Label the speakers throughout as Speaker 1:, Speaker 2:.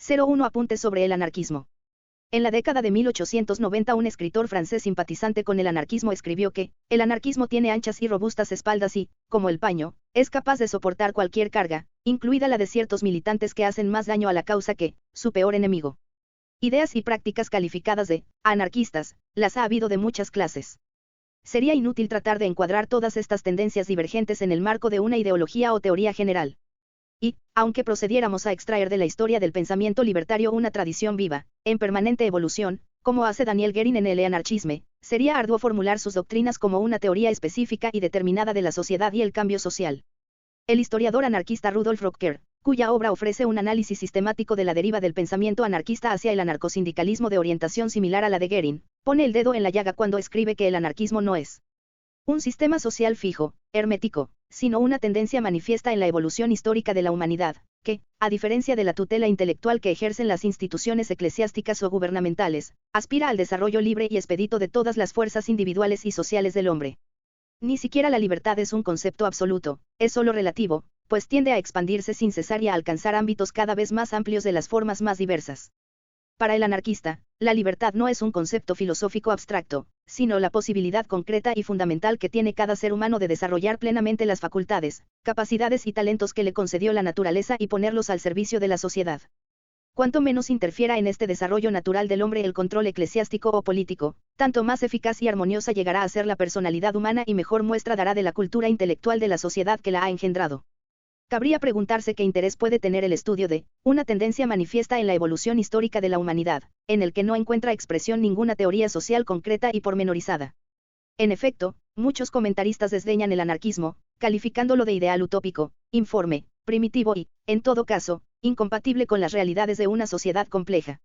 Speaker 1: 01 Apuntes sobre el anarquismo. En la década de 1890 un escritor francés simpatizante con el anarquismo escribió que, el anarquismo tiene anchas y robustas espaldas y, como el paño, es capaz de soportar cualquier carga, incluida la de ciertos militantes que hacen más daño a la causa que, su peor enemigo. Ideas y prácticas calificadas de anarquistas, las ha habido de muchas clases. Sería inútil tratar de encuadrar todas estas tendencias divergentes en el marco de una ideología o teoría general. Y, aunque procediéramos a extraer de la historia del pensamiento libertario una tradición viva, en permanente evolución, como hace Daniel Guérin en el anarchisme, sería arduo formular sus doctrinas como una teoría específica y determinada de la sociedad y el cambio social. El historiador anarquista Rudolf Rocker, cuya obra ofrece un análisis sistemático de la deriva del pensamiento anarquista hacia el anarcosindicalismo de orientación similar a la de Guérin, pone el dedo en la llaga cuando escribe que el anarquismo no es un sistema social fijo, hermético, sino una tendencia manifiesta en la evolución histórica de la humanidad, que, a diferencia de la tutela intelectual que ejercen las instituciones eclesiásticas o gubernamentales, aspira al desarrollo libre y expedito de todas las fuerzas individuales y sociales del hombre. Ni siquiera la libertad es un concepto absoluto, es solo relativo, pues tiende a expandirse sin cesar y a alcanzar ámbitos cada vez más amplios de las formas más diversas. Para el anarquista, la libertad no es un concepto filosófico abstracto, sino la posibilidad concreta y fundamental que tiene cada ser humano de desarrollar plenamente las facultades, capacidades y talentos que le concedió la naturaleza y ponerlos al servicio de la sociedad. Cuanto menos interfiera en este desarrollo natural del hombre el control eclesiástico o político, tanto más eficaz y armoniosa llegará a ser la personalidad humana y mejor muestra dará de la cultura intelectual de la sociedad que la ha engendrado. Cabría preguntarse qué interés puede tener el estudio de una tendencia manifiesta en la evolución histórica de la humanidad, en el que no encuentra expresión ninguna teoría social concreta y pormenorizada. En efecto, muchos comentaristas desdeñan el anarquismo, calificándolo de ideal utópico, informe, primitivo y, en todo caso, incompatible con las realidades de una sociedad compleja.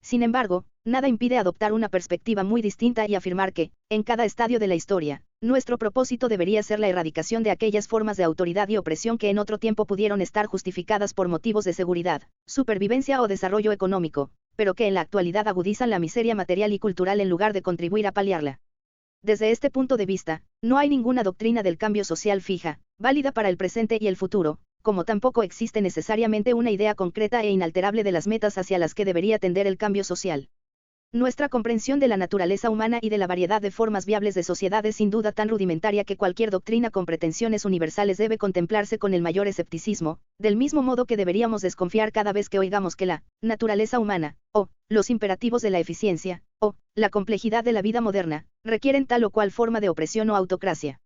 Speaker 1: Sin embargo, nada impide adoptar una perspectiva muy distinta y afirmar que, en cada estadio de la historia, nuestro propósito debería ser la erradicación de aquellas formas de autoridad y opresión que en otro tiempo pudieron estar justificadas por motivos de seguridad, supervivencia o desarrollo económico, pero que en la actualidad agudizan la miseria material y cultural en lugar de contribuir a paliarla. Desde este punto de vista, no hay ninguna doctrina del cambio social fija, válida para el presente y el futuro, como tampoco existe necesariamente una idea concreta e inalterable de las metas hacia las que debería tender el cambio social. Nuestra comprensión de la naturaleza humana y de la variedad de formas viables de sociedad es sin duda tan rudimentaria que cualquier doctrina con pretensiones universales debe contemplarse con el mayor escepticismo, del mismo modo que deberíamos desconfiar cada vez que oigamos que la naturaleza humana, o los imperativos de la eficiencia, o la complejidad de la vida moderna, requieren tal o cual forma de opresión o autocracia.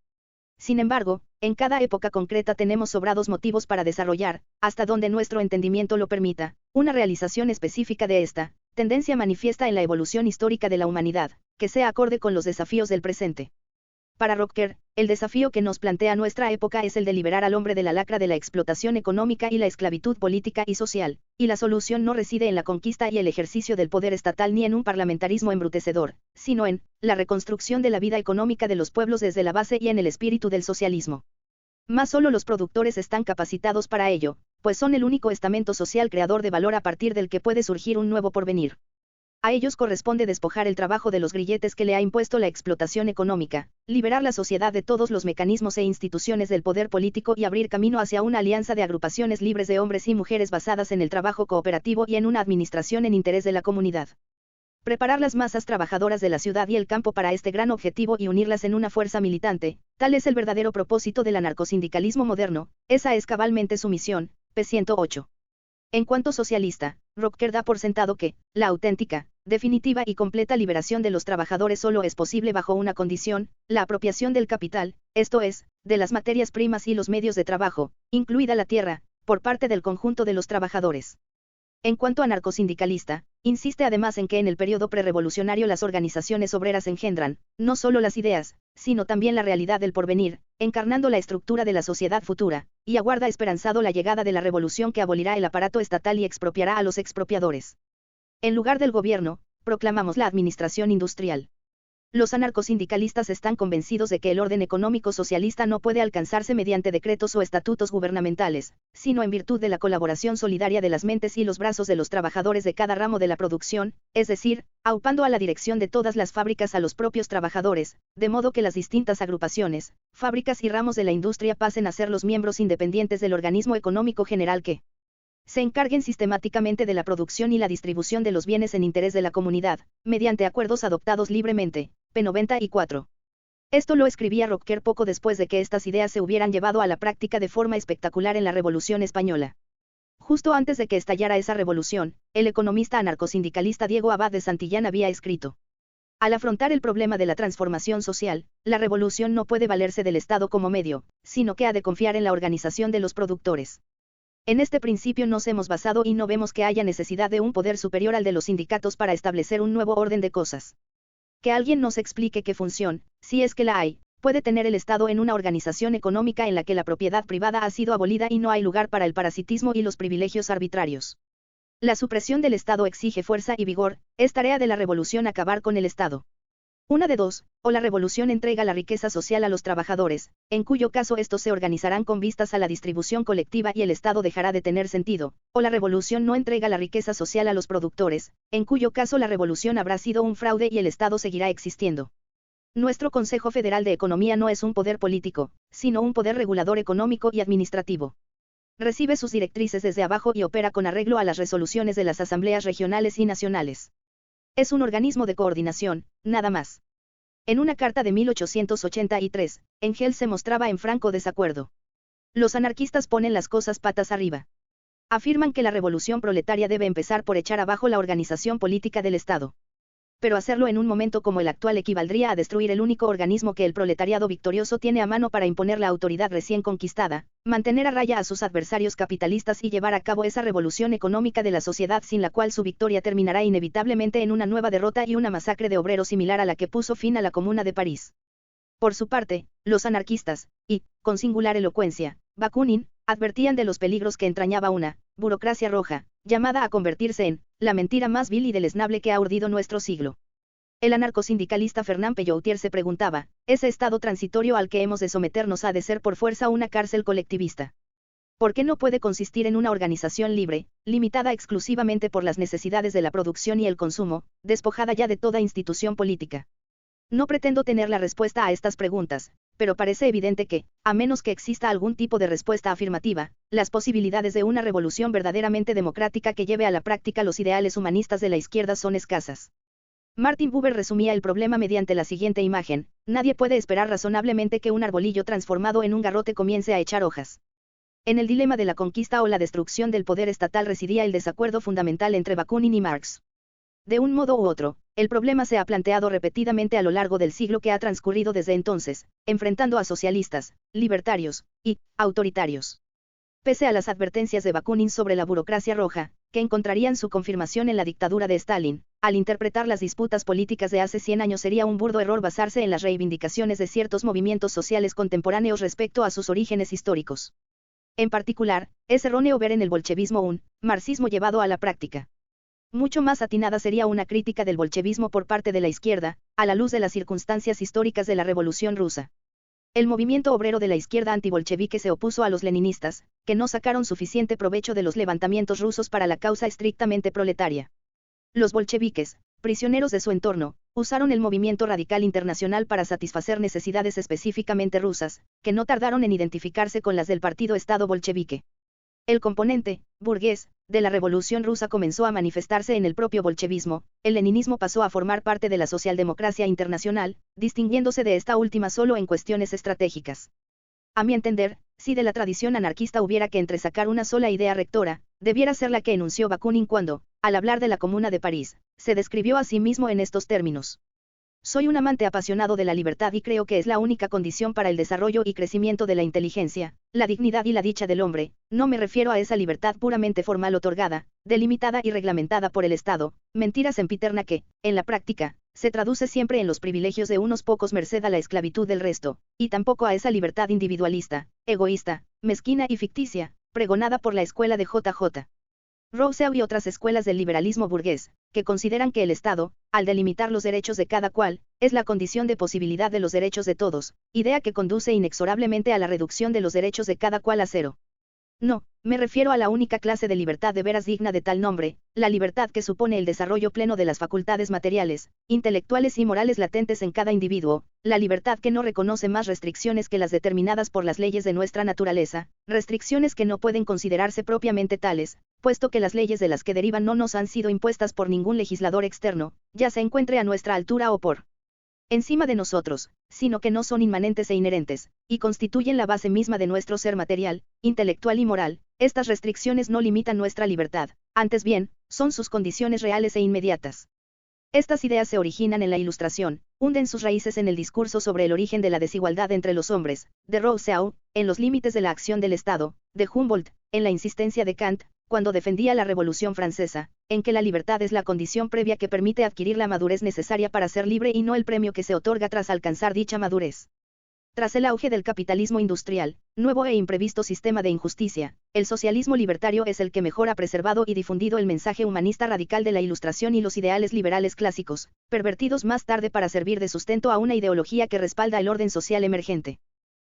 Speaker 1: Sin embargo, en cada época concreta tenemos sobrados motivos para desarrollar, hasta donde nuestro entendimiento lo permita, una realización específica de esta tendencia manifiesta en la evolución histórica de la humanidad, que sea acorde con los desafíos del presente. Para Rocker, el desafío que nos plantea nuestra época es el de liberar al hombre de la lacra de la explotación económica y la esclavitud política y social, y la solución no reside en la conquista y el ejercicio del poder estatal ni en un parlamentarismo embrutecedor, sino en la reconstrucción de la vida económica de los pueblos desde la base y en el espíritu del socialismo. Mas solo los productores están capacitados para ello, pues son el único estamento social creador de valor a partir del que puede surgir un nuevo porvenir. A ellos corresponde despojar el trabajo de los grilletes que le ha impuesto la explotación económica, liberar la sociedad de todos los mecanismos e instituciones del poder político y abrir camino hacia una alianza de agrupaciones libres de hombres y mujeres basadas en el trabajo cooperativo y en una administración en interés de la comunidad. Preparar las masas trabajadoras de la ciudad y el campo para este gran objetivo y unirlas en una fuerza militante, tal es el verdadero propósito del anarcosindicalismo moderno, esa es cabalmente su misión, p. 108. En cuanto socialista, Rocker da por sentado que la auténtica, definitiva y completa liberación de los trabajadores solo es posible bajo una condición, la apropiación del capital, esto es, de las materias primas y los medios de trabajo, incluida la tierra, por parte del conjunto de los trabajadores. En cuanto anarcosindicalista, insiste además en que en el periodo prerevolucionario las organizaciones obreras engendran, no solo las ideas, sino también la realidad del porvenir, encarnando la estructura de la sociedad futura, y aguarda esperanzado la llegada de la revolución que abolirá el aparato estatal y expropiará a los expropiadores. En lugar del gobierno, proclamamos la administración industrial. Los anarcosindicalistas están convencidos de que el orden económico socialista no puede alcanzarse mediante decretos o estatutos gubernamentales, sino en virtud de la colaboración solidaria de las mentes y los brazos de los trabajadores de cada ramo de la producción, es decir, aupando a la dirección de todas las fábricas a los propios trabajadores, de modo que las distintas agrupaciones, fábricas y ramos de la industria pasen a ser los miembros independientes del organismo económico general que se encarguen sistemáticamente de la producción y la distribución de los bienes en interés de la comunidad, mediante acuerdos adoptados libremente. P. 94. Esto lo escribía Rocker poco después de que estas ideas se hubieran llevado a la práctica de forma espectacular en la Revolución Española. Justo antes de que estallara esa revolución, el economista anarcosindicalista Diego Abad de Santillán había escrito: al afrontar el problema de la transformación social, la revolución no puede valerse del Estado como medio, sino que ha de confiar en la organización de los productores. En este principio nos hemos basado y no vemos que haya necesidad de un poder superior al de los sindicatos para establecer un nuevo orden de cosas. Que alguien nos explique qué función, si es que la hay, puede tener el Estado en una organización económica en la que la propiedad privada ha sido abolida y no hay lugar para el parasitismo y los privilegios arbitrarios. La supresión del Estado exige fuerza y vigor, es tarea de la revolución acabar con el Estado. Una de dos, o la revolución entrega la riqueza social a los trabajadores, en cuyo caso estos se organizarán con vistas a la distribución colectiva y el Estado dejará de tener sentido, o la revolución no entrega la riqueza social a los productores, en cuyo caso la revolución habrá sido un fraude y el Estado seguirá existiendo. Nuestro Consejo Federal de Economía no es un poder político, sino un poder regulador económico y administrativo. Recibe sus directrices desde abajo y opera con arreglo a las resoluciones de las asambleas regionales y nacionales. Es un organismo de coordinación, nada más. En una carta de 1883, Engels se mostraba en franco desacuerdo. Los anarquistas ponen las cosas patas arriba. Afirman que la revolución proletaria debe empezar por echar abajo la organización política del Estado. Pero hacerlo en un momento como el actual equivaldría a destruir el único organismo que el proletariado victorioso tiene a mano para imponer la autoridad recién conquistada, mantener a raya a sus adversarios capitalistas y llevar a cabo esa revolución económica de la sociedad sin la cual su victoria terminará inevitablemente en una nueva derrota y una masacre de obreros similar a la que puso fin a la Comuna de París. Por su parte, los anarquistas, y, con singular elocuencia, Bakunin, advertían de los peligros que entrañaba una burocracia roja, llamada a convertirse en la mentira más vil y deleznable que ha urdido nuestro siglo. El anarcosindicalista Fernán Pelloutier se preguntaba, ¿ese estado transitorio al que hemos de someternos ha de ser por fuerza una cárcel colectivista? ¿Por qué no puede consistir en una organización libre, limitada exclusivamente por las necesidades de la producción y el consumo, despojada ya de toda institución política? No pretendo tener la respuesta a estas preguntas, pero parece evidente que, a menos que exista algún tipo de respuesta afirmativa, las posibilidades de una revolución verdaderamente democrática que lleve a la práctica los ideales humanistas de la izquierda son escasas. Martin Buber resumía el problema mediante la siguiente imagen: nadie puede esperar razonablemente que un arbolillo transformado en un garrote comience a echar hojas. En el dilema de la conquista o la destrucción del poder estatal residía el desacuerdo fundamental entre Bakunin y Marx. De un modo u otro, el problema se ha planteado repetidamente a lo largo del siglo que ha transcurrido desde entonces, enfrentando a socialistas, libertarios y autoritarios. Pese a las advertencias de Bakunin sobre la burocracia roja, que encontrarían su confirmación en la dictadura de Stalin, al interpretar las disputas políticas de hace 100 años sería un burdo error basarse en las reivindicaciones de ciertos movimientos sociales contemporáneos respecto a sus orígenes históricos. En particular, es erróneo ver en el bolchevismo un marxismo llevado a la práctica. Mucho más atinada sería una crítica del bolchevismo por parte de la izquierda, a la luz de las circunstancias históricas de la Revolución Rusa. El movimiento obrero de la izquierda antibolchevique se opuso a los leninistas, que no sacaron suficiente provecho de los levantamientos rusos para la causa estrictamente proletaria. Los bolcheviques, prisioneros de su entorno, usaron el movimiento radical internacional para satisfacer necesidades específicamente rusas, que no tardaron en identificarse con las del partido Estado bolchevique. El componente burgués de la Revolución Rusa comenzó a manifestarse en el propio bolchevismo, el leninismo pasó a formar parte de la socialdemocracia internacional, distinguiéndose de esta última solo en cuestiones estratégicas. A mi entender, si de la tradición anarquista hubiera que entresacar una sola idea rectora, debiera ser la que enunció Bakunin cuando, al hablar de la Comuna de París, se describió a sí mismo en estos términos: soy un amante apasionado de la libertad y creo que es la única condición para el desarrollo y crecimiento de la inteligencia, la dignidad y la dicha del hombre. No me refiero a esa libertad puramente formal otorgada, delimitada y reglamentada por el Estado, mentira sempiterna que, en la práctica, se traduce siempre en los privilegios de unos pocos merced a la esclavitud del resto, y tampoco a esa libertad individualista, egoísta, mezquina y ficticia, pregonada por la escuela de J.J. Rousseau y otras escuelas del liberalismo burgués, que consideran que el Estado, al delimitar los derechos de cada cual, es la condición de posibilidad de los derechos de todos, idea que conduce inexorablemente a la reducción de los derechos de cada cual a cero. No, me refiero a la única clase de libertad de veras digna de tal nombre, la libertad que supone el desarrollo pleno de las facultades materiales, intelectuales y morales latentes en cada individuo, la libertad que no reconoce más restricciones que las determinadas por las leyes de nuestra naturaleza, restricciones que no pueden considerarse propiamente tales, puesto que las leyes de las que derivan no nos han sido impuestas por ningún legislador externo, ya se encuentre a nuestra altura o por encima de nosotros, sino que no son inmanentes e inherentes, y constituyen la base misma de nuestro ser material, intelectual y moral. Estas restricciones no limitan nuestra libertad, antes bien, son sus condiciones reales e inmediatas. Estas ideas se originan en la Ilustración, hunden sus raíces en el discurso sobre el origen de la desigualdad entre los hombres, de Rousseau, en los límites de la acción del Estado, de Humboldt, en la insistencia de Kant, cuando defendía la Revolución Francesa, en que la libertad es la condición previa que permite adquirir la madurez necesaria para ser libre y no el premio que se otorga tras alcanzar dicha madurez. Tras el auge del capitalismo industrial, nuevo e imprevisto sistema de injusticia, el socialismo libertario es el que mejor ha preservado y difundido el mensaje humanista radical de la Ilustración y los ideales liberales clásicos, pervertidos más tarde para servir de sustento a una ideología que respalda el orden social emergente.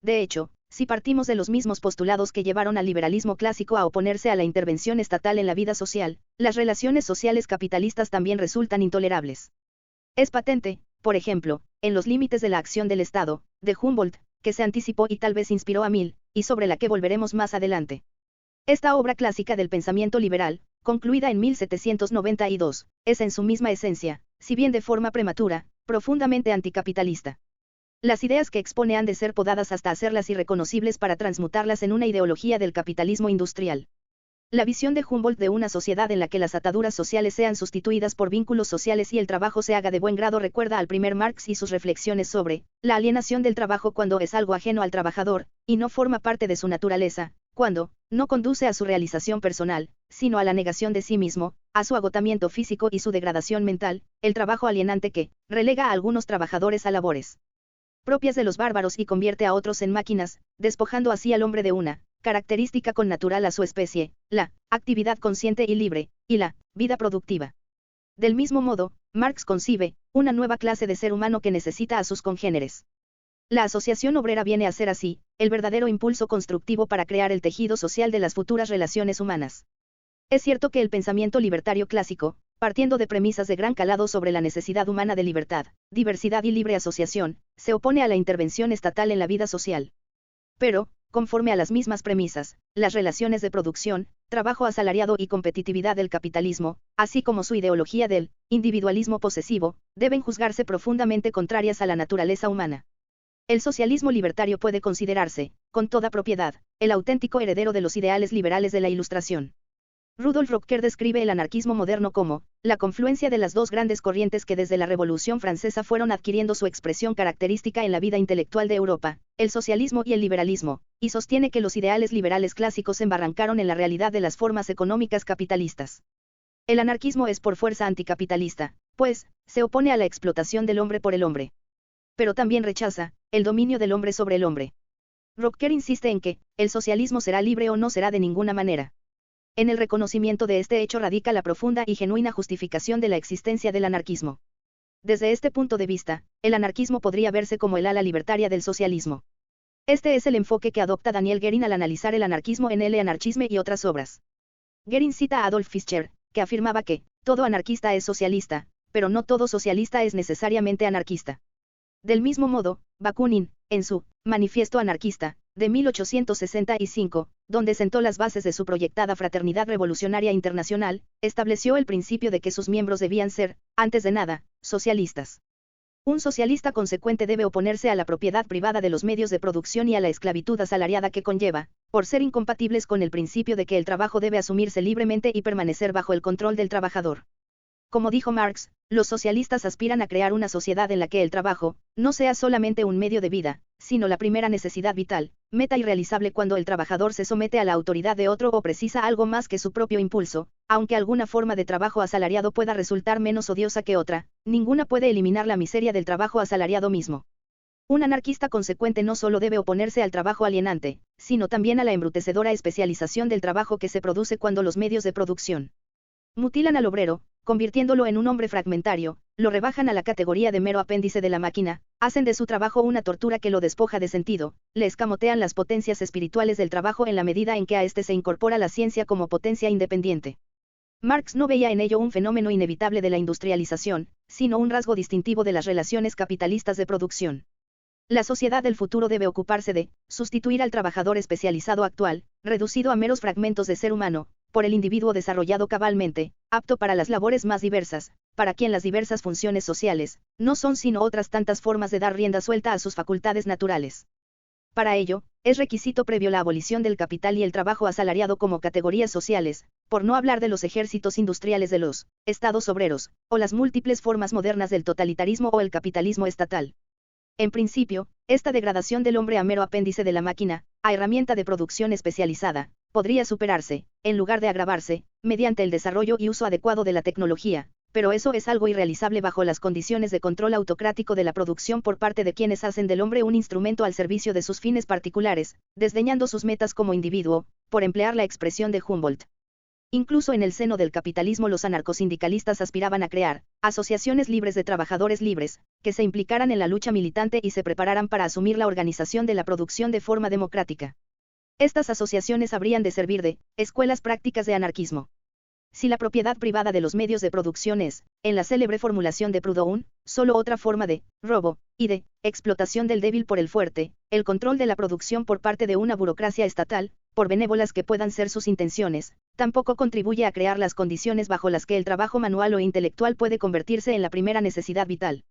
Speaker 1: De hecho, si partimos de los mismos postulados que llevaron al liberalismo clásico a oponerse a la intervención estatal en la vida social, las relaciones sociales capitalistas también resultan intolerables. Es patente, por ejemplo, en los límites de la acción del Estado, de Humboldt, que se anticipó y tal vez inspiró a Mill, y sobre la que volveremos más adelante. Esta obra clásica del pensamiento liberal, concluida en 1792, es en su misma esencia, si bien de forma prematura, profundamente anticapitalista. Las ideas que expone han de ser podadas hasta hacerlas irreconocibles para transmutarlas en una ideología del capitalismo industrial. La visión de Humboldt de una sociedad en la que las ataduras sociales sean sustituidas por vínculos sociales y el trabajo se haga de buen grado recuerda al primer Marx y sus reflexiones sobre la alienación del trabajo cuando es algo ajeno al trabajador, y no forma parte de su naturaleza, cuando no conduce a su realización personal, sino a la negación de sí mismo, a su agotamiento físico y su degradación mental, el trabajo alienante que relega a algunos trabajadores a labores propias de los bárbaros y convierte a otros en máquinas, despojando así al hombre de una característica connatural a su especie, la actividad consciente y libre, y la vida productiva. Del mismo modo, Marx concibe una nueva clase de ser humano que necesita a sus congéneres. La asociación obrera viene a ser así, el verdadero impulso constructivo para crear el tejido social de las futuras relaciones humanas. Es cierto que el pensamiento libertario clásico, partiendo de premisas de gran calado sobre la necesidad humana de libertad, diversidad y libre asociación, se opone a la intervención estatal en la vida social. Pero, conforme a las mismas premisas, las relaciones de producción, trabajo asalariado y competitividad del capitalismo, así como su ideología del individualismo posesivo, deben juzgarse profundamente contrarias a la naturaleza humana. El socialismo libertario puede considerarse, con toda propiedad, el auténtico heredero de los ideales liberales de la Ilustración. Rudolf Rocker describe el anarquismo moderno como la confluencia de las dos grandes corrientes que desde la Revolución Francesa fueron adquiriendo su expresión característica en la vida intelectual de Europa, el socialismo y el liberalismo, y sostiene que los ideales liberales clásicos se embarrancaron en la realidad de las formas económicas capitalistas. El anarquismo es por fuerza anticapitalista, pues, se opone a la explotación del hombre por el hombre. Pero también rechaza el dominio del hombre sobre el hombre. Rocker insiste en que el socialismo será libre o no será de ninguna manera. En el reconocimiento de este hecho radica la profunda y genuina justificación de la existencia del anarquismo. Desde este punto de vista, el anarquismo podría verse como el ala libertaria del socialismo. Este es el enfoque que adopta Daniel Guérin al analizar el anarquismo en El Anarchisme y otras obras. Guérin cita a Adolf Fischer, que afirmaba que todo anarquista es socialista, pero no todo socialista es necesariamente anarquista. Del mismo modo, Bakunin, en su Manifiesto anarquista, de 1865, donde sentó las bases de su proyectada Fraternidad Revolucionaria Internacional, estableció el principio de que sus miembros debían ser, antes de nada, socialistas. Un socialista consecuente debe oponerse a la propiedad privada de los medios de producción y a la esclavitud asalariada que conlleva, por ser incompatibles con el principio de que el trabajo debe asumirse libremente y permanecer bajo el control del trabajador. Como dijo Marx, los socialistas aspiran a crear una sociedad en la que el trabajo no sea solamente un medio de vida, sino la primera necesidad vital, meta irrealizable cuando el trabajador se somete a la autoridad de otro o precisa algo más que su propio impulso, aunque alguna forma de trabajo asalariado pueda resultar menos odiosa que otra, ninguna puede eliminar la miseria del trabajo asalariado mismo. Un anarquista consecuente no solo debe oponerse al trabajo alienante, sino también a la embrutecedora especialización del trabajo que se produce cuando los medios de producción mutilan al obrero, convirtiéndolo en un hombre fragmentario, lo rebajan a la categoría de mero apéndice de la máquina, hacen de su trabajo una tortura que lo despoja de sentido, le escamotean las potencias espirituales del trabajo en la medida en que a este se incorpora la ciencia como potencia independiente. Marx no veía en ello un fenómeno inevitable de la industrialización, sino un rasgo distintivo de las relaciones capitalistas de producción. La sociedad del futuro debe ocuparse de sustituir al trabajador especializado actual, reducido a meros fragmentos de ser humano, por el individuo desarrollado cabalmente, apto para las labores más diversas, para quien las diversas funciones sociales no son sino otras tantas formas de dar rienda suelta a sus facultades naturales. Para ello, es requisito previo la abolición del capital y el trabajo asalariado como categorías sociales, por no hablar de los ejércitos industriales de los estados obreros, o las múltiples formas modernas del totalitarismo o el capitalismo estatal. En principio, esta degradación del hombre a mero apéndice de la máquina, a herramienta de producción especializada, podría superarse, en lugar de agravarse, mediante el desarrollo y uso adecuado de la tecnología, pero eso es algo irrealizable bajo las condiciones de control autocrático de la producción por parte de quienes hacen del hombre un instrumento al servicio de sus fines particulares, desdeñando sus metas como individuo, por emplear la expresión de Humboldt. Incluso en el seno del capitalismo los anarcosindicalistas aspiraban a crear asociaciones libres de trabajadores libres, que se implicaran en la lucha militante y se prepararan para asumir la organización de la producción de forma democrática. Estas asociaciones habrían de servir de escuelas prácticas de anarquismo. Si la propiedad privada de los medios de producción es, en la célebre formulación de Proudhon, solo otra forma de robo y de explotación del débil por el fuerte, el control de la producción por parte de una burocracia estatal, por benévolas que puedan ser sus intenciones, tampoco contribuye a crear las condiciones bajo las que el trabajo manual o intelectual puede convertirse en la primera necesidad vital.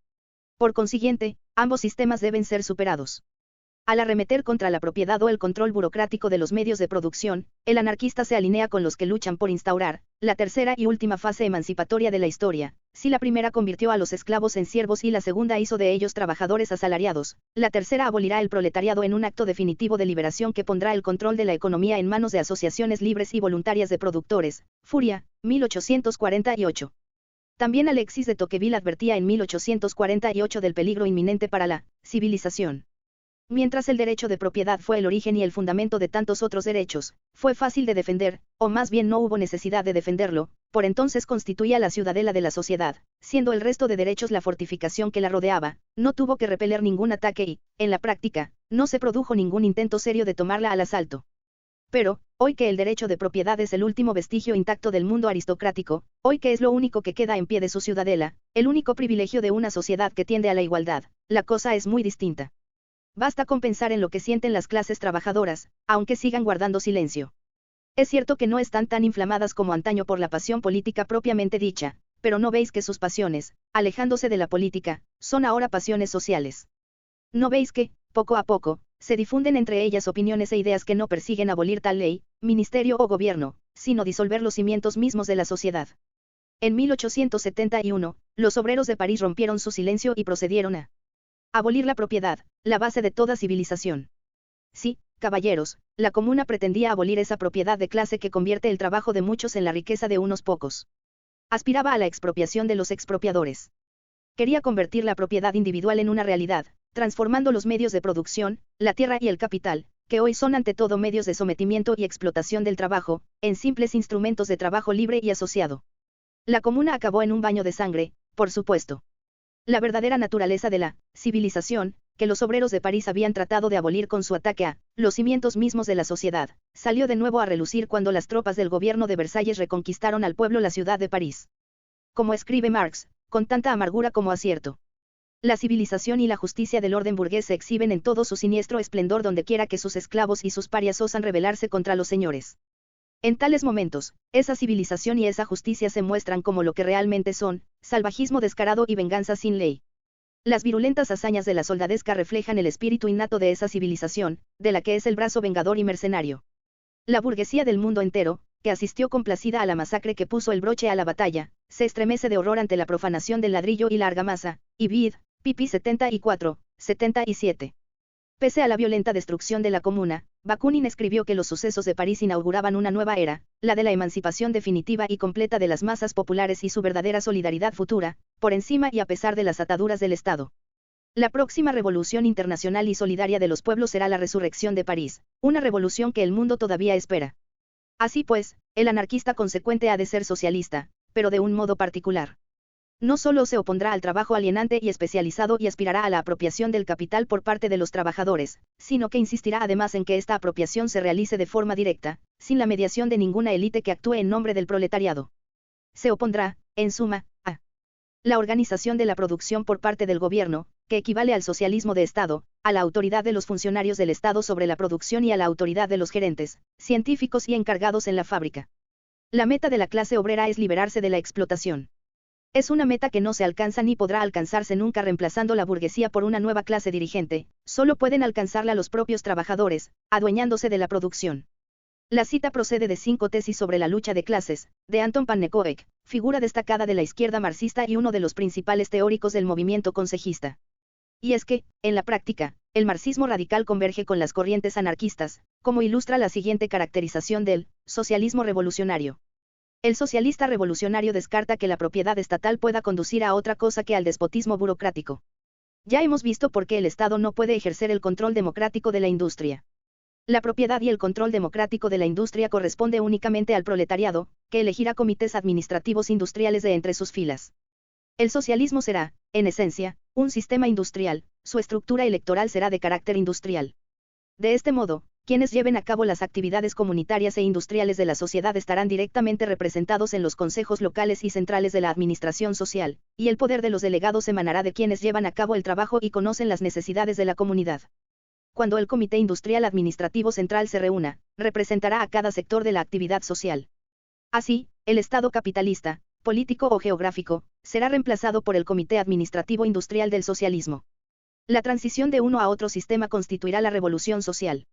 Speaker 1: Por consiguiente, ambos sistemas deben ser superados. Al arremeter contra la propiedad o el control burocrático de los medios de producción, el anarquista se alinea con los que luchan por instaurar la tercera y última fase emancipatoria de la historia. Si la primera convirtió a los esclavos en siervos y la segunda hizo de ellos trabajadores asalariados, la tercera abolirá el proletariado en un acto definitivo de liberación que pondrá el control de la economía en manos de asociaciones libres y voluntarias de productores. Furia, 1848. También Alexis de Tocqueville advertía en 1848 del peligro inminente para la civilización. Mientras el derecho de propiedad fue el origen y el fundamento de tantos otros derechos, fue fácil de defender, o más bien no hubo necesidad de defenderlo, por entonces constituía la ciudadela de la sociedad, siendo el resto de derechos la fortificación que la rodeaba, no tuvo que repeler ningún ataque y, en la práctica, no se produjo ningún intento serio de tomarla al asalto. Pero, hoy que el derecho de propiedad es el último vestigio intacto del mundo aristocrático, hoy que es lo único que queda en pie de su ciudadela, el único privilegio de una sociedad que tiende a la igualdad, la cosa es muy distinta. Basta con pensar en lo que sienten las clases trabajadoras, aunque sigan guardando silencio. Es cierto que no están tan inflamadas como antaño por la pasión política propiamente dicha, pero no veis que sus pasiones, alejándose de la política, son ahora pasiones sociales. No veis que, poco a poco, se difunden entre ellas opiniones e ideas que no persiguen abolir tal ley, ministerio o gobierno, sino disolver los cimientos mismos de la sociedad. En 1871, los obreros de París rompieron su silencio y procedieron a abolir la propiedad, la base de toda civilización. Sí, caballeros, la Comuna pretendía abolir esa propiedad de clase que convierte el trabajo de muchos en la riqueza de unos pocos. Aspiraba a la expropiación de los expropiadores. Quería convertir la propiedad individual en una realidad, transformando los medios de producción, la tierra y el capital, que hoy son ante todo medios de sometimiento y explotación del trabajo, en simples instrumentos de trabajo libre y asociado. La Comuna acabó en un baño de sangre, por supuesto. La verdadera naturaleza de la civilización, que los obreros de París habían tratado de abolir con su ataque a los cimientos mismos de la sociedad, salió de nuevo a relucir cuando las tropas del gobierno de Versalles reconquistaron al pueblo la ciudad de París. Como escribe Marx, con tanta amargura como acierto. La civilización y la justicia del orden burgués se exhiben en todo su siniestro esplendor dondequiera que sus esclavos y sus parias osan rebelarse contra los señores. En tales momentos, esa civilización y esa justicia se muestran como lo que realmente son, salvajismo descarado y venganza sin ley. Las virulentas hazañas de la soldadesca reflejan el espíritu innato de esa civilización, de la que es el brazo vengador y mercenario. La burguesía del mundo entero, que asistió complacida a la masacre que puso el broche a la batalla, se estremece de horror ante la profanación del ladrillo y la argamasa, y vid, pp. 74, 77. Pese a la violenta destrucción de la Comuna, Bakunin escribió que los sucesos de París inauguraban una nueva era, la de la emancipación definitiva y completa de las masas populares y su verdadera solidaridad futura, por encima y a pesar de las ataduras del Estado. La próxima revolución internacional y solidaria de los pueblos será la resurrección de París, una revolución que el mundo todavía espera. Así pues, el anarquista consecuente ha de ser socialista, pero de un modo particular. No solo se opondrá al trabajo alienante y especializado y aspirará a la apropiación del capital por parte de los trabajadores, sino que insistirá además en que esta apropiación se realice de forma directa, sin la mediación de ninguna élite que actúe en nombre del proletariado. Se opondrá, en suma, a la organización de la producción por parte del gobierno, que equivale al socialismo de Estado, a la autoridad de los funcionarios del Estado sobre la producción y a la autoridad de los gerentes, científicos y encargados en la fábrica. La meta de la clase obrera es liberarse de la explotación. Es una meta que no se alcanza ni podrá alcanzarse nunca reemplazando la burguesía por una nueva clase dirigente, solo pueden alcanzarla los propios trabajadores, adueñándose de la producción. La cita procede de 5 tesis sobre la lucha de clases, de Anton Pannekoek, figura destacada de la izquierda marxista y uno de los principales teóricos del movimiento consejista. Y es que, en la práctica, el marxismo radical converge con las corrientes anarquistas, como ilustra la siguiente caracterización del socialismo revolucionario. El socialista revolucionario descarta que la propiedad estatal pueda conducir a otra cosa que al despotismo burocrático. Ya hemos visto por qué el Estado no puede ejercer el control democrático de la industria. La propiedad y el control democrático de la industria corresponde únicamente al proletariado, que elegirá comités administrativos industriales de entre sus filas. El socialismo será, en esencia, un sistema industrial, su estructura electoral será de carácter industrial. De este modo, quienes lleven a cabo las actividades comunitarias e industriales de la sociedad estarán directamente representados en los consejos locales y centrales de la administración social, y el poder de los delegados emanará de quienes llevan a cabo el trabajo y conocen las necesidades de la comunidad. Cuando el Comité Industrial Administrativo Central se reúna, representará a cada sector de la actividad social. Así, el Estado capitalista, político o geográfico, será reemplazado por el Comité Administrativo Industrial del Socialismo. La transición de uno a otro sistema constituirá la revolución social.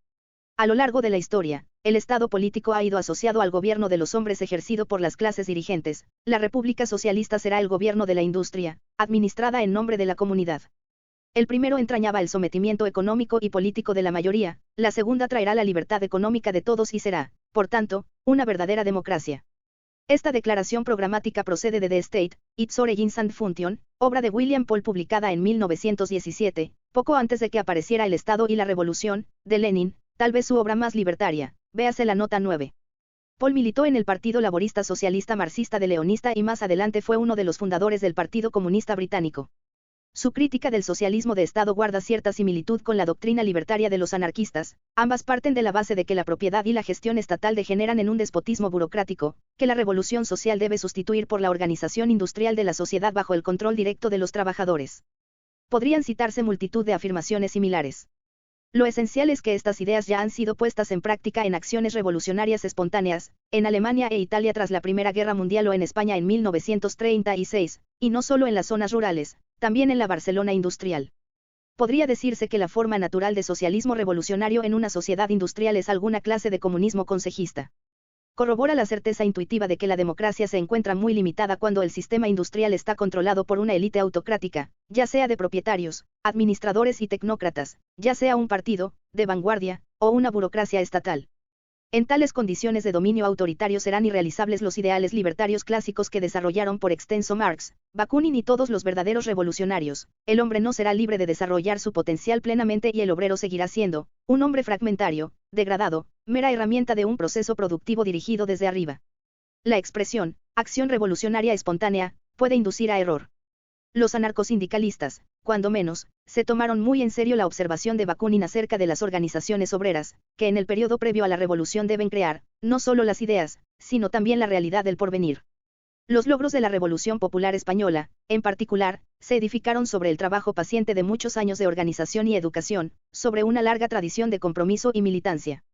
Speaker 1: A lo largo de la historia, el Estado político ha ido asociado al gobierno de los hombres ejercido por las clases dirigentes. La República Socialista será el gobierno de la industria, administrada en nombre de la comunidad. El primero entrañaba el sometimiento económico y político de la mayoría, la segunda traerá la libertad económica de todos y será, por tanto, una verdadera democracia. Esta declaración programática procede de The State, Its Origins and Function, obra de William Paul publicada en 1917, poco antes de que apareciera El Estado y la Revolución, de Lenin, tal vez su obra más libertaria, véase la nota 9. Paul militó en el Partido Laborista Socialista Marxista de Leonista y más adelante fue uno de los fundadores del Partido Comunista Británico. Su crítica del socialismo de Estado guarda cierta similitud con la doctrina libertaria de los anarquistas, ambas parten de la base de que la propiedad y la gestión estatal degeneran en un despotismo burocrático, que la revolución social debe sustituir por la organización industrial de la sociedad bajo el control directo de los trabajadores. Podrían citarse multitud de afirmaciones similares. Lo esencial es que estas ideas ya han sido puestas en práctica en acciones revolucionarias espontáneas, en Alemania e Italia tras la Primera Guerra Mundial o en España en 1936, y no solo en las zonas rurales, también en la Barcelona industrial. Podría decirse que la forma natural de socialismo revolucionario en una sociedad industrial es alguna clase de comunismo consejista. Corrobora la certeza intuitiva de que la democracia se encuentra muy limitada cuando el sistema industrial está controlado por una élite autocrática, ya sea de propietarios, administradores y tecnócratas, ya sea un partido, de vanguardia, o una burocracia estatal. En tales condiciones de dominio autoritario serán irrealizables los ideales libertarios clásicos que desarrollaron por extenso Marx, Bakunin y todos los verdaderos revolucionarios. El hombre no será libre de desarrollar su potencial plenamente y el obrero seguirá siendo, un hombre fragmentario, degradado, mera herramienta de un proceso productivo dirigido desde arriba. La expresión, acción revolucionaria espontánea, puede inducir a error. Los anarcosindicalistas, cuando menos, se tomaron muy en serio la observación de Bakunin acerca de las organizaciones obreras, que en el periodo previo a la revolución deben crear, no solo las ideas, sino también la realidad del porvenir. Los logros de la Revolución Popular Española, en particular, se edificaron sobre el trabajo paciente de muchos años de organización y educación, sobre una larga tradición de compromiso y militancia.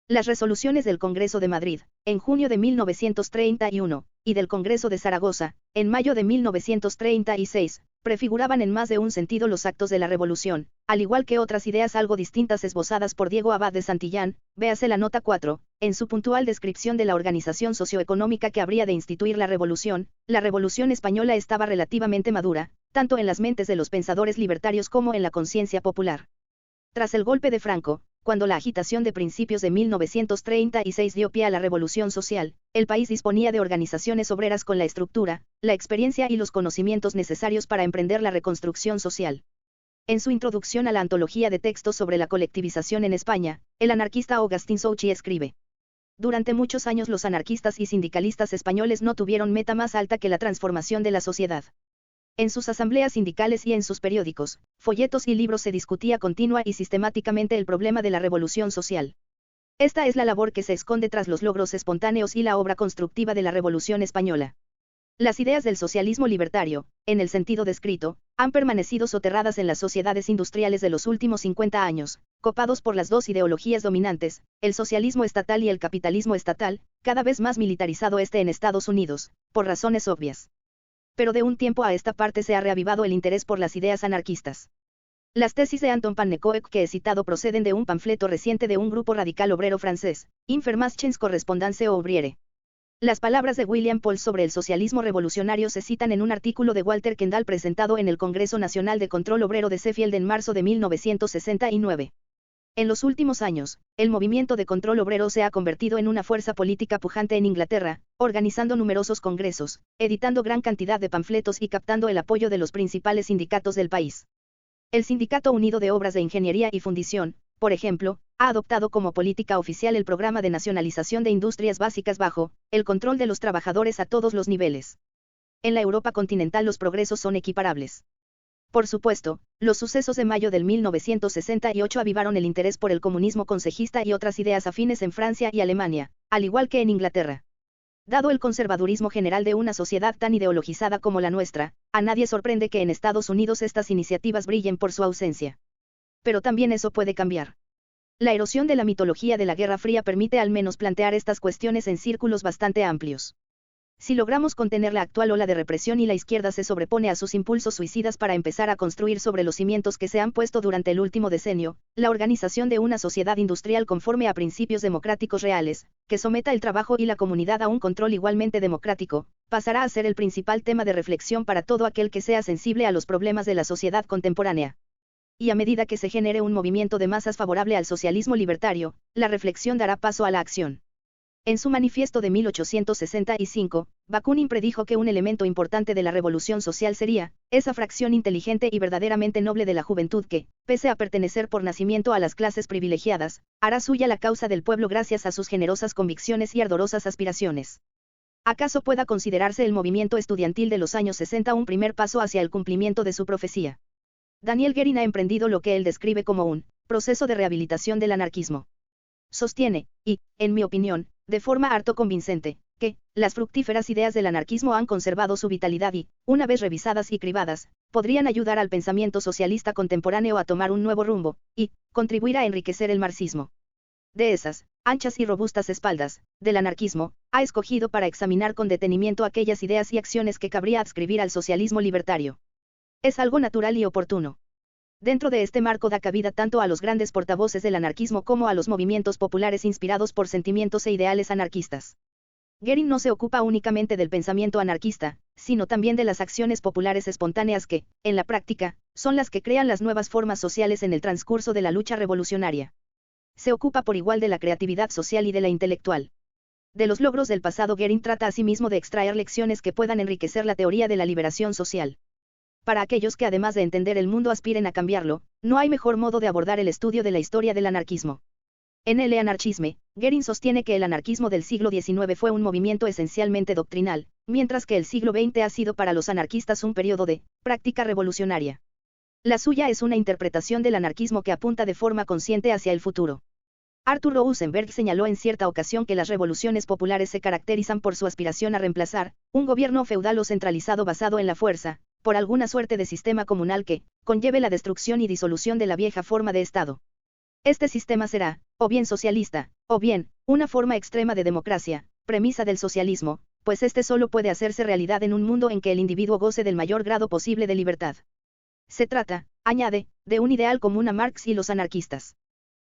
Speaker 1: Las resoluciones del Congreso de Madrid, en junio de 1931, y del Congreso de Zaragoza, en mayo de 1936, prefiguraban en más de un sentido los actos de la revolución, al igual que otras ideas algo distintas esbozadas por Diego Abad de Santillán, véase la nota 4, en su puntual descripción de la organización socioeconómica que habría de instituir la revolución española estaba relativamente madura, tanto en las mentes de los pensadores libertarios como en la conciencia popular. Tras el golpe de Franco, cuando la agitación de principios de 1936 dio pie a la revolución social, el país disponía de organizaciones obreras con la estructura, la experiencia y los conocimientos necesarios para emprender la reconstrucción social. En su introducción a la antología de textos sobre la colectivización en España, el anarquista Augustin Souchy escribe: durante muchos años los anarquistas y sindicalistas españoles no tuvieron meta más alta que la transformación de la sociedad. En sus asambleas sindicales y en sus periódicos, folletos y libros se discutía continua y sistemáticamente el problema de la revolución social. Esta es la labor que se esconde tras los logros espontáneos y la obra constructiva de la Revolución Española. Las ideas del socialismo libertario, en el sentido descrito, han permanecido soterradas en las sociedades industriales de los últimos 50 años, copados por las dos ideologías dominantes, el socialismo estatal y el capitalismo estatal, cada vez más militarizado en Estados Unidos, por razones obvias. Pero de un tiempo a esta parte se ha reavivado el interés por las ideas anarquistas. Las tesis de Anton Pannekoek que he citado proceden de un panfleto reciente de un grupo radical obrero francés, Informations Correspondance Ouvriere. Las palabras de William Paul sobre el socialismo revolucionario se citan en un artículo de Walter Kendall presentado en el Congreso Nacional de Control Obrero de Sheffield en marzo de 1969. En los últimos años, el movimiento de control obrero se ha convertido en una fuerza política pujante en Inglaterra, organizando numerosos congresos, editando gran cantidad de panfletos y captando el apoyo de los principales sindicatos del país. El Sindicato Unido de Obras de Ingeniería y Fundición, por ejemplo, ha adoptado como política oficial el programa de nacionalización de industrias básicas bajo el control de los trabajadores a todos los niveles. En la Europa continental los progresos son equiparables. Por supuesto, los sucesos de mayo del 1968 avivaron el interés por el comunismo consejista y otras ideas afines en Francia y Alemania, al igual que en Inglaterra. Dado el conservadurismo general de una sociedad tan ideologizada como la nuestra, a nadie sorprende que en Estados Unidos estas iniciativas brillen por su ausencia. Pero también eso puede cambiar. La erosión de la mitología de la Guerra Fría permite al menos plantear estas cuestiones en círculos bastante amplios. Si logramos contener la actual ola de represión y la izquierda se sobrepone a sus impulsos suicidas para empezar a construir sobre los cimientos que se han puesto durante el último decenio, la organización de una sociedad industrial conforme a principios democráticos reales, que someta el trabajo y la comunidad a un control igualmente democrático, pasará a ser el principal tema de reflexión para todo aquel que sea sensible a los problemas de la sociedad contemporánea. Y a medida que se genere un movimiento de masas favorable al socialismo libertario, la reflexión dará paso a la acción. En su manifiesto de 1865, Bakunin predijo que un elemento importante de la revolución social sería esa fracción inteligente y verdaderamente noble de la juventud que, pese a pertenecer por nacimiento a las clases privilegiadas, hará suya la causa del pueblo gracias a sus generosas convicciones y ardorosas aspiraciones. ¿Acaso pueda considerarse el movimiento estudiantil de los años 60 un primer paso hacia el cumplimiento de su profecía? Daniel Guérin ha emprendido lo que él describe como un proceso de rehabilitación del anarquismo. Sostiene, y, en mi opinión, de forma harto convincente, que las fructíferas ideas del anarquismo han conservado su vitalidad y, una vez revisadas y cribadas, podrían ayudar al pensamiento socialista contemporáneo a tomar un nuevo rumbo, y contribuir a enriquecer el marxismo. De esas anchas y robustas espaldas del anarquismo, ha escogido para examinar con detenimiento aquellas ideas y acciones que cabría adscribir al socialismo libertario. Es algo natural y oportuno. Dentro de este marco da cabida tanto a los grandes portavoces del anarquismo como a los movimientos populares inspirados por sentimientos e ideales anarquistas. Guérin no se ocupa únicamente del pensamiento anarquista, sino también de las acciones populares espontáneas que, en la práctica, son las que crean las nuevas formas sociales en el transcurso de la lucha revolucionaria. Se ocupa por igual de la creatividad social y de la intelectual. De los logros del pasado Guérin trata asimismo de extraer lecciones que puedan enriquecer la teoría de la liberación social. Para aquellos que además de entender el mundo aspiren a cambiarlo, no hay mejor modo de abordar el estudio de la historia del anarquismo. En el anarchisme, Guérin sostiene que el anarquismo del siglo XIX fue un movimiento esencialmente doctrinal, mientras que el siglo XX ha sido para los anarquistas un periodo de práctica revolucionaria. La suya es una interpretación del anarquismo que apunta de forma consciente hacia el futuro. Arthur Rosenberg señaló en cierta ocasión que las revoluciones populares se caracterizan por su aspiración a reemplazar un gobierno feudal o centralizado basado en la fuerza, por alguna suerte de sistema comunal que conlleve la destrucción y disolución de la vieja forma de Estado. Este sistema será, o bien socialista, o bien, una forma extrema de democracia, premisa del socialismo, pues este solo puede hacerse realidad en un mundo en que el individuo goce del mayor grado posible de libertad. Se trata, añade, de un ideal común a Marx y los anarquistas.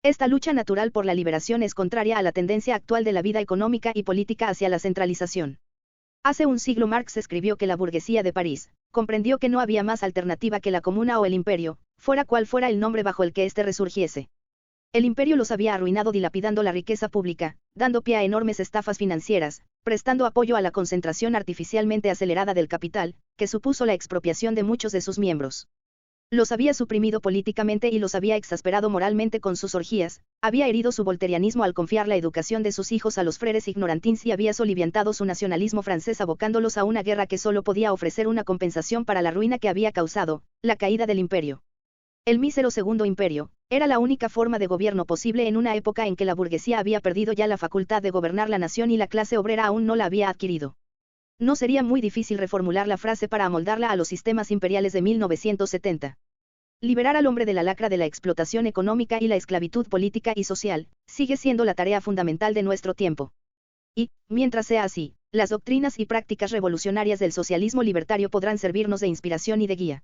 Speaker 1: Esta lucha natural por la liberación es contraria a la tendencia actual de la vida económica y política hacia la centralización. Hace un siglo Marx escribió que la burguesía de París comprendió que no había más alternativa que la comuna o el imperio, fuera cual fuera el nombre bajo el que éste resurgiese. El imperio los había arruinado dilapidando la riqueza pública, dando pie a enormes estafas financieras, prestando apoyo a la concentración artificialmente acelerada del capital, que supuso la expropiación de muchos de sus miembros. Los había suprimido políticamente y los había exasperado moralmente con sus orgías, había herido su volterianismo al confiar la educación de sus hijos a los freres ignorantins y había soliviantado su nacionalismo francés abocándolos a una guerra que solo podía ofrecer una compensación para la ruina que había causado, la caída del imperio. El mísero Segundo Imperio era la única forma de gobierno posible en una época en que la burguesía había perdido ya la facultad de gobernar la nación y la clase obrera aún no la había adquirido. No sería muy difícil reformular la frase para amoldarla a los sistemas imperiales de 1970. Liberar al hombre de la lacra de la explotación económica y la esclavitud política y social, sigue siendo la tarea fundamental de nuestro tiempo. Y, mientras sea así, las doctrinas y prácticas revolucionarias del socialismo libertario podrán servirnos de inspiración y de guía.